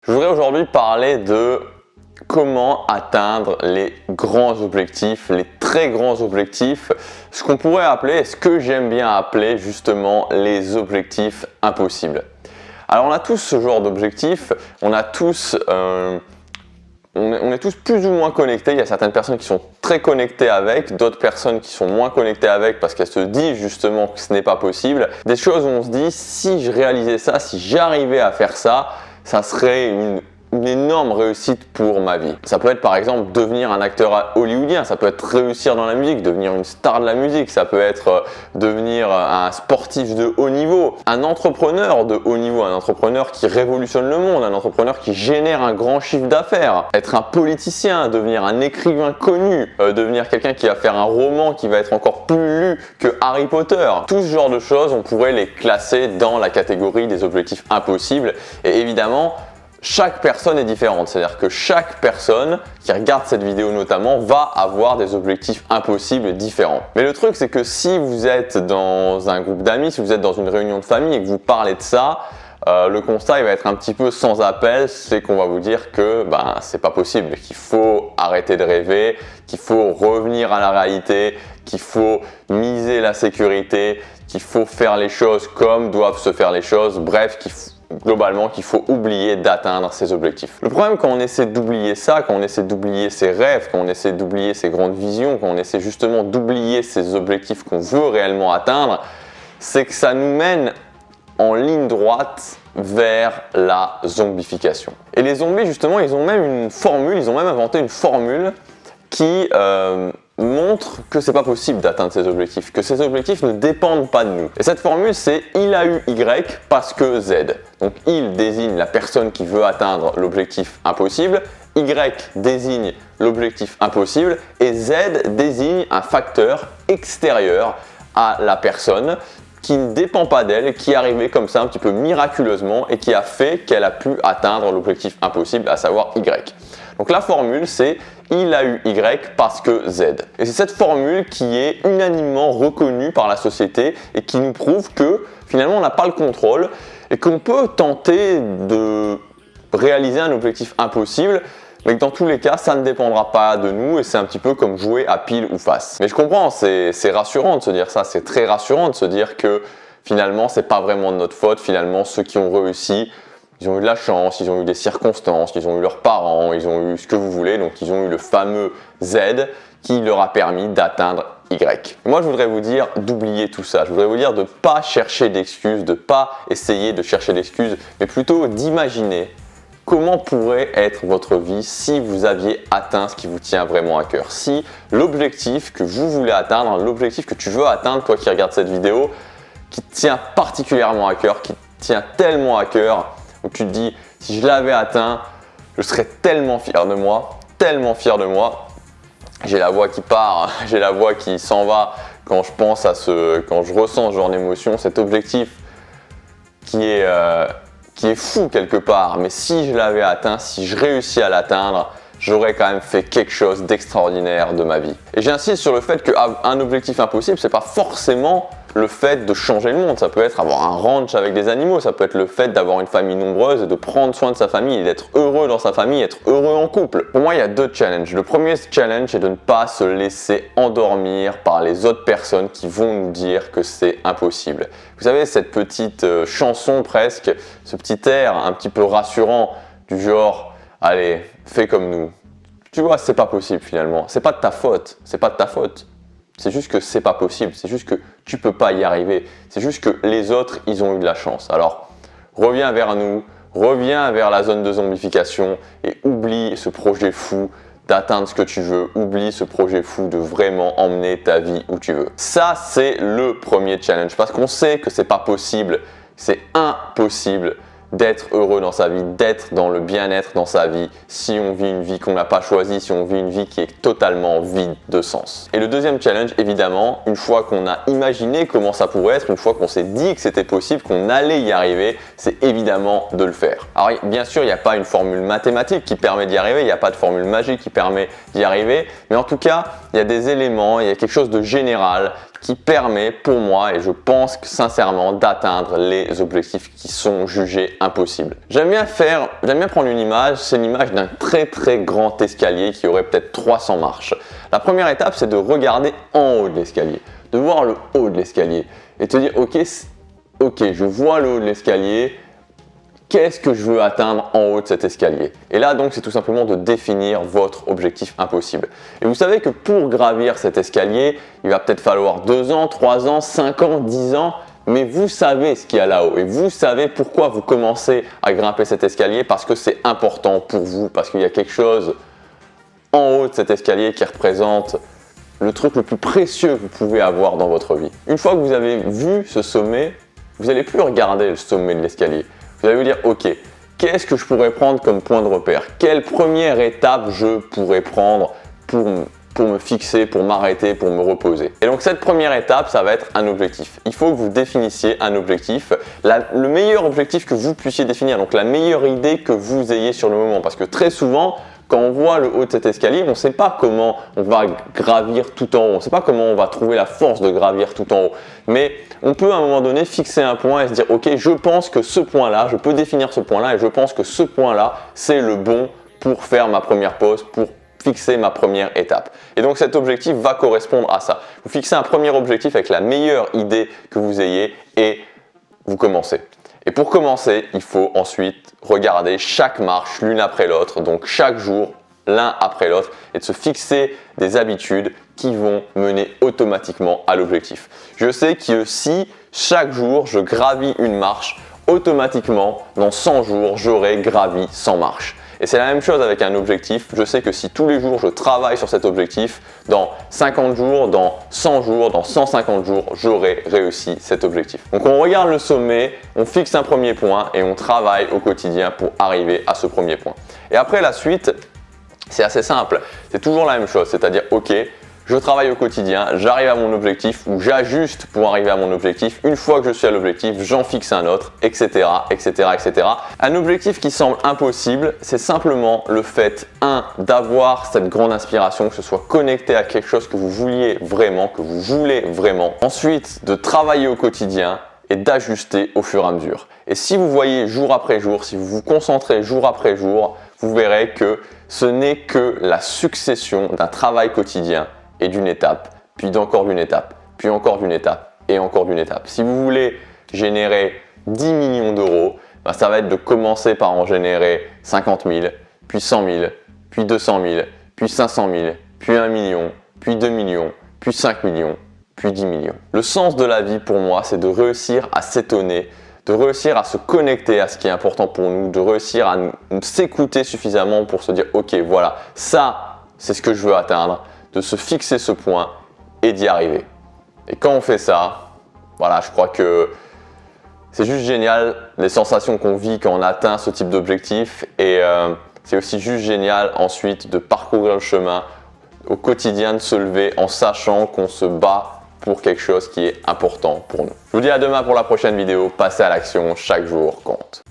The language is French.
Je voudrais aujourd'hui parler de comment atteindre les grands objectifs, les très grands objectifs, ce qu'on pourrait appeler, ce que j'aime bien appeler justement les objectifs impossibles. Alors on a tous ce genre d'objectifs, on est tous plus ou moins connectés. Il y a certaines personnes qui sont très connectées avec, d'autres personnes qui sont moins connectées avec parce qu'elles se disent justement que ce n'est pas possible. Des choses où on se dit, si je réalisais ça, si j'arrivais à faire ça, ça serait une énorme réussite pour ma vie. Ça peut être par exemple devenir un acteur hollywoodien, ça peut être réussir dans la musique, devenir une star de la musique, ça peut être devenir un sportif de haut niveau, un entrepreneur de haut niveau, un entrepreneur qui révolutionne le monde, un entrepreneur qui génère un grand chiffre d'affaires, être un politicien, devenir un écrivain connu, devenir quelqu'un qui va faire un roman qui va être encore plus lu que Harry Potter. Tout ce genre de choses, on pourrait les classer dans la catégorie des objectifs impossibles et évidemment, chaque personne est différente, c'est-à-dire que chaque personne qui regarde cette vidéo notamment va avoir des objectifs impossibles différents. Mais le truc c'est que si vous êtes dans un groupe d'amis, si vous êtes dans une réunion de famille et que vous parlez de ça, le constat il va être un petit peu sans appel, c'est qu'on va vous dire que c'est pas possible, qu'il faut arrêter de rêver, qu'il faut revenir à la réalité, qu'il faut miser la sécurité, qu'il faut faire les choses comme doivent se faire les choses, bref, globalement qu'il faut oublier d'atteindre ses objectifs. Le problème quand on essaie d'oublier ça, quand on essaie d'oublier ses rêves, quand on essaie d'oublier ses grandes visions, quand on essaie justement d'oublier ces objectifs qu'on veut réellement atteindre, c'est que ça nous mène en ligne droite vers la zombification. Et les zombies justement, ils ont même une formule, ils ont même inventé une formule qui montre que c'est pas possible d'atteindre ces objectifs, que ces objectifs ne dépendent pas de nous. Et cette formule c'est il a eu Y parce que Z. Donc il désigne la personne qui veut atteindre l'objectif impossible, Y désigne l'objectif impossible et Z désigne un facteur extérieur à la personne qui ne dépend pas d'elle, qui est arrivé comme ça un petit peu miraculeusement et qui a fait qu'elle a pu atteindre l'objectif impossible, à savoir Y. Donc la formule c'est il a eu Y parce que Z. Et c'est cette formule qui est unanimement reconnue par la société et qui nous prouve que finalement on n'a pas le contrôle et qu'on peut tenter de réaliser un objectif impossible, mais que dans tous les cas ça ne dépendra pas de nous et c'est un petit peu comme jouer à pile ou face. Mais je comprends, c'est rassurant de se dire ça, c'est très rassurant de se dire que finalement c'est pas vraiment de notre faute, finalement ceux qui ont réussi, ils ont eu de la chance, ils ont eu des circonstances, ils ont eu leurs parents, ils ont eu ce que vous voulez, donc ils ont eu le fameux Z qui leur a permis d'atteindre Y. Moi je voudrais vous dire d'oublier tout ça, je voudrais vous dire de ne pas chercher d'excuses, de ne pas essayer de chercher d'excuses, mais plutôt d'imaginer comment pourrait être votre vie si vous aviez atteint ce qui vous tient vraiment à cœur. Si l'objectif que vous voulez atteindre, l'objectif que tu veux atteindre, toi qui regardes cette vidéo, qui te tient particulièrement à cœur, qui te tient tellement à cœur, où tu te dis, si je l'avais atteint, je serais tellement fier de moi, tellement fier de moi. J'ai la voix qui part, j'ai la voix qui s'en va quand je pense à quand je ressens ce genre d'émotion, cet objectif qui est fou quelque part. Mais si je l'avais atteint, si je réussis à l'atteindre, j'aurais quand même fait quelque chose d'extraordinaire de ma vie. Et j'insiste sur le fait qu'un objectif impossible, c'est pas forcément le fait de changer le monde. Ça peut être avoir un ranch avec des animaux, ça peut être le fait d'avoir une famille nombreuse et de prendre soin de sa famille et d'être heureux dans sa famille, être heureux en couple. Pour moi, il y a deux challenges. Le premier challenge est de ne pas se laisser endormir par les autres personnes qui vont nous dire que c'est impossible. Vous savez, cette petite chanson presque, ce petit air un petit peu rassurant du genre « Allez, fais comme nous ». Tu vois, c'est pas possible finalement. C'est pas de ta faute, c'est pas de ta faute. C'est juste que c'est pas possible, c'est juste que tu peux pas y arriver. C'est juste que les autres, ils ont eu de la chance. Alors, reviens vers nous, reviens vers la zone de zombification et oublie ce projet fou d'atteindre ce que tu veux. Oublie ce projet fou de vraiment emmener ta vie où tu veux. Ça, c'est le premier challenge parce qu'on sait que c'est pas possible, c'est impossible d'être heureux dans sa vie, d'être dans le bien-être dans sa vie, si on vit une vie qu'on n'a pas choisie, si on vit une vie qui est totalement vide de sens. Et le deuxième challenge, évidemment, une fois qu'on a imaginé comment ça pourrait être, une fois qu'on s'est dit que c'était possible, qu'on allait y arriver, c'est évidemment de le faire. Alors bien sûr, il n'y a pas une formule mathématique qui permet d'y arriver, il n'y a pas de formule magique qui permet d'y arriver, mais en tout cas, il y a des éléments, il y a quelque chose de général qui permet pour moi, et je pense que sincèrement, d'atteindre les objectifs qui sont jugés impossibles. J'aime bien prendre une image, c'est l'image d'un très grand escalier qui aurait peut-être 300 marches. La première étape, c'est de regarder en haut de l'escalier, de voir le haut de l'escalier et te dire ok, je vois le haut de l'escalier, qu'est-ce que je veux atteindre en haut de cet escalier? Et là donc c'est tout simplement de définir votre objectif impossible. Et vous savez que pour gravir cet escalier, il va peut-être falloir 2 ans, 3 ans, 5 ans, 10 ans, mais vous savez ce qu'il y a là-haut et vous savez pourquoi vous commencez à grimper cet escalier, parce que c'est important pour vous, parce qu'il y a quelque chose en haut de cet escalier qui représente le truc le plus précieux que vous pouvez avoir dans votre vie. Une fois que vous avez vu ce sommet, vous n'allez plus regarder le sommet de l'escalier. Vous allez vous dire, ok, qu'est-ce que je pourrais prendre comme point de repère? Quelle première étape je pourrais prendre pour me fixer, pour m'arrêter, pour me reposer? Et donc cette première étape, ça va être un objectif. Il faut que vous définissiez un objectif, le meilleur objectif que vous puissiez définir, donc la meilleure idée que vous ayez sur le moment. Parce que très souvent, quand on voit le haut de cet escalier, on ne sait pas comment on va gravir tout en haut, on ne sait pas comment on va trouver la force de gravir tout en haut. Mais on peut à un moment donné fixer un point et se dire ok, je pense que ce point-là, je peux définir ce point-là et je pense que ce point-là, c'est le bon pour faire ma première pause, pour fixer ma première étape. Et donc cet objectif va correspondre à ça. Vous fixez un premier objectif avec la meilleure idée que vous ayez et vous commencez. Et pour commencer, il faut ensuite regarder chaque marche l'une après l'autre, donc chaque jour l'un après l'autre, et de se fixer des habitudes qui vont mener automatiquement à l'objectif. Je sais que si chaque jour je gravis une marche, automatiquement dans 100 jours j'aurai gravi 100 marches. Et c'est la même chose avec un objectif. Je sais que si tous les jours je travaille sur cet objectif, dans 50 jours, dans 100 jours, dans 150 jours, j'aurai réussi cet objectif. Donc on regarde le sommet, on fixe un premier point et on travaille au quotidien pour arriver à ce premier point. Et après la suite, c'est assez simple. C'est toujours la même chose, c'est-à-dire ok, je travaille au quotidien, j'arrive à mon objectif ou j'ajuste pour arriver à mon objectif. Une fois que je suis à l'objectif, j'en fixe un autre, etc., etc., etc. Un objectif qui semble impossible, c'est simplement le fait, d'avoir cette grande inspiration, que ce soit connecté à quelque chose que vous vouliez vraiment, que vous voulez vraiment. Ensuite, de travailler au quotidien et d'ajuster au fur et à mesure. Et si vous voyez jour après jour, si vous vous concentrez jour après jour, vous verrez que ce n'est que la succession d'un travail quotidien et d'une étape, puis d'encore d'une étape, puis encore d'une étape et encore d'une étape. Si vous voulez générer 10 millions d'euros, ça va être de commencer par en générer 50 000, puis 100 000, puis 200 000, puis 500 000, puis 1 million, puis 2 millions, puis 5 millions, puis 10 millions. Le sens de la vie pour moi, c'est de réussir à s'étonner, de réussir à se connecter à ce qui est important pour nous, de réussir à s'écouter suffisamment pour se dire ok, voilà, ça c'est ce que je veux atteindre, de se fixer ce point et d'y arriver. Et quand on fait ça, voilà, je crois que c'est juste génial les sensations qu'on vit quand on atteint ce type d'objectif, et c'est aussi juste génial ensuite de parcourir le chemin au quotidien, de se lever en sachant qu'on se bat pour quelque chose qui est important pour nous. Je vous dis à demain pour la prochaine vidéo. Passez à l'action, chaque jour compte.